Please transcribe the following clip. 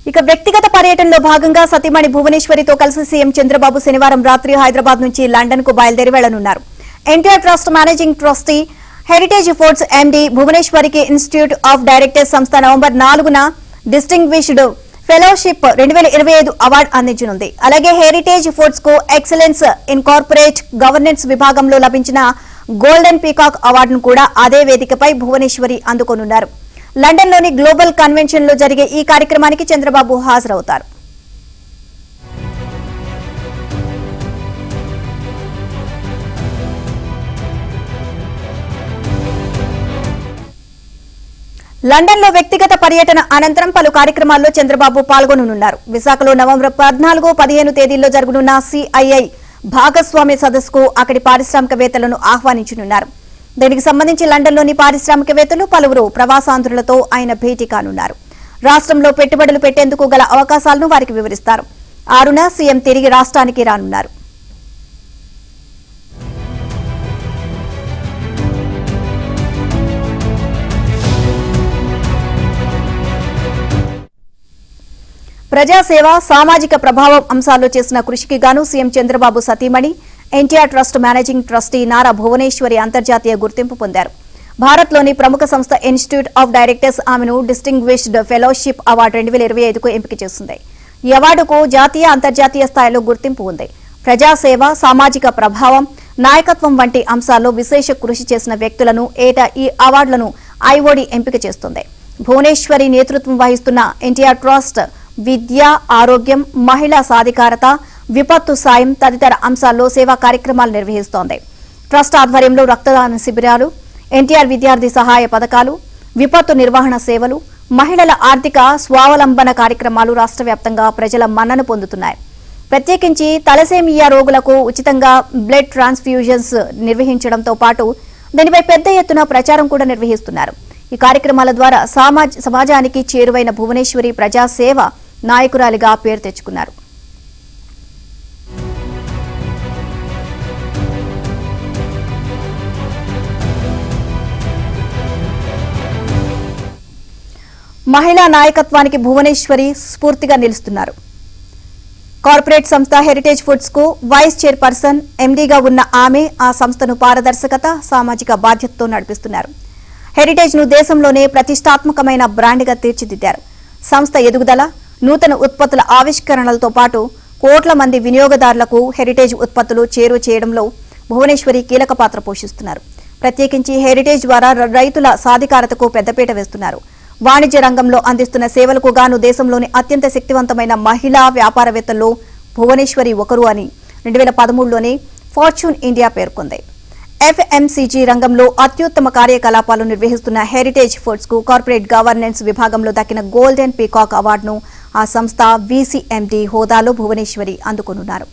ఇక వ్యక్తిగత పర్యటనలో భాగంగా సతీమణి భువనేశ్వరితో కలిసి సీఎం చంద్రబాబు శనివారం రాత్రి హైదరాబాద్ నుంచి లండన్ కు బయలుదేరి వెళ్లనున్నారు. NTR trust managing trustee Heritage Foods MD భువనేశ్వరికి ఇన్స్టిట్యూట్ ఆఫ్ డైరెక్టర్స్ సంస్థ నవంబర్ 4న డిస్టింగ్విష్డ్ ఫెలోషిప్ 2025 అవార్డు అందించనుంది. అలాగే హెరిటేజ్ ఫుడ్స్ కు ఎక్సలెన్స్ ఇన్ కార్పొరేట్ గవర్నెన్స్ విభాగంలో లభించిన గోల్డెన్ పీకాక్ అవార్డును కూడా అదే వేదికపై భువనేశ్వరి అందుకోనున్నారు. లండన్లోని గ్లోబల్ కన్వెన్షన్ లో జరిగే ఈ కార్యక్రమానికి చంద్రబాబు హాజరవుతారు. లండన్లో వ్యక్తిగత పర్యటన అనంతరం పలు కార్యక్రమాల్లో చంద్రబాబు పాల్గొననున్నారు. విశాఖలో నవంబర్ 14, 15 తేదీల్లో జరగనున్న సిఐఐ భాగస్వామ్య సదస్సుకు అక్కడి పారిశ్రామికవేత్తలను ఆహ్వానించనున్నారు. దీనికి సంబంధించి లండన్లోని పారిశ్రామికవేత్తలు పలువురు ప్రవాసాంధ్రులతో ఆయన భేటీ కానున్నారు. రాష్ట్రంలో పెట్టుబడులు పెట్టేందుకు గల అవకాశాలను వారికి వివరిస్తారు. 6న సీఎం తిరిగి రాష్ట్రానికి రానున్నారు. ప్రజాసేవ, సామాజిక ప్రభావం అంశాల్లో చేసిన కృషికి గాను సీఎం చంద్రబాబు సతీమణి NTR trust managing trustee Nara Bhuvaneshwari అంతర్జాతీయ గుర్తింపు పొందారు. భారత్లోని ప్రముఖ సంస్థ ఇన్స్టిట్యూట్ ఆఫ్ డైరెక్టర్స్ ఆమెను డిస్టింగ్విష్డ్ ఫెలోషిప్ అవార్డు 2025కు ఎంపిక చేసింది. ఈ అవార్డుకు జాతీయ, అంతర్జాతీయ స్థాయిలో గుర్తింపు ఉంది. ప్రజాసేవ, సామాజిక ప్రభావం, నాయకత్వం వంటి అంశాల్లో విశేష కృషి చేసిన వ్యక్తులను ఏటా ఈ అవార్డులను ఐఓడి ఎంపిక చేస్తుంది. భువనేశ్వరి నేతృత్వం వహిస్తున్న ఎన్టీఆర్ ట్రస్ట్ విద్య, ఆరోగ్యం, మహిళా సాధికారత, విపత్తు సాయం తదితర అంశాల్లో సేవా కార్యక్రమాలు నిర్వహిస్తోంది. ట్రస్ట్ ఆధ్వర్యంలో రక్తదాన శిబిరాలు, ఎన్టీఆర్ విద్యార్థి సహాయ పథకాలు, విపత్తు నిర్వహణ సేవలు, మహిళల ఆర్థిక స్వావలంబన కార్యక్రమాలు రాష్ట్ర వ్యాప్తంగా ప్రజల మన్నన పొందుతున్నాయి. ప్రత్యేకించి తలసేమియా రోగులకు ఉచితంగా బ్లడ్ ట్రాన్స్ఫ్యూజన్స్ నిర్వహించడంతో పాటు దీనిపై పెద్ద ఎత్తున ప్రచారం కూడా నిర్వహిస్తున్నారు. ఈ కార్యక్రమాల ద్వారా సమాజానికి చేరువైన భువనేశ్వరి ప్రజాసేవ నాయకురాలిగా పేరు తెచ్చుకున్నారు. మహిళా నాయకత్వానికి భువనేశ్వరి స్ఫూర్తిగా నిలుస్తున్నారు. కార్పొరేట్ సంస్థ హెరిటేజ్ ఫుడ్స్ కు వైస్ చైర్పర్సన్, ఎండీగా ఉన్న ఆమె ఆ సంస్థను పారదర్శకత, సామాజిక బాధ్యతతో నడిపిస్తున్నారు. హెరిటేజ్ ను దేశంలోనే ప్రతిష్టాత్మకమైన బ్రాండ్గా తీర్చిదిద్దారు. సంస్థ ఎదుగుదల, నూతన ఉత్పత్తుల ఆవిష్కరణలతో పాటు కోట్ల మంది వినియోగదారులకు హెరిటేజ్ ఉత్పత్తులు చేరువ చేయడంలో భువనేశ్వరి కీలక పాత్ర పోషిస్తున్నారు. ప్రత్యేకించి హెరిటేజ్ ద్వారా రైతుల సాధికారతకు పెద్దపీట వేస్తున్నారు. వాణిజ్య రంగంలో అందిస్తున్న సేవలకు గాను దేశంలోని అత్యంత శక్తివంతమైన మహిళా వ్యాపారవేత్తల్లో భువనేశ్వరి ఒకరు అని 2013లోనే ఫార్చ్యూన్ ఇండియా పేర్కొంది. ఎఫ్ఎంసీజీ రంగంలో అత్యుత్తమ కార్యకలాపాలు నిర్వహిస్తున్న హెరిటేజ్ ఫుడ్స్ కు కార్పొరేట్ గవర్నెన్స్ విభాగంలో దక్కిన గోల్డెన్ పీకాక్ అవార్డును ఆ సంస్థ వీసీఎండీ హోదాలో భువనేశ్వరి అందుకోనున్నారు.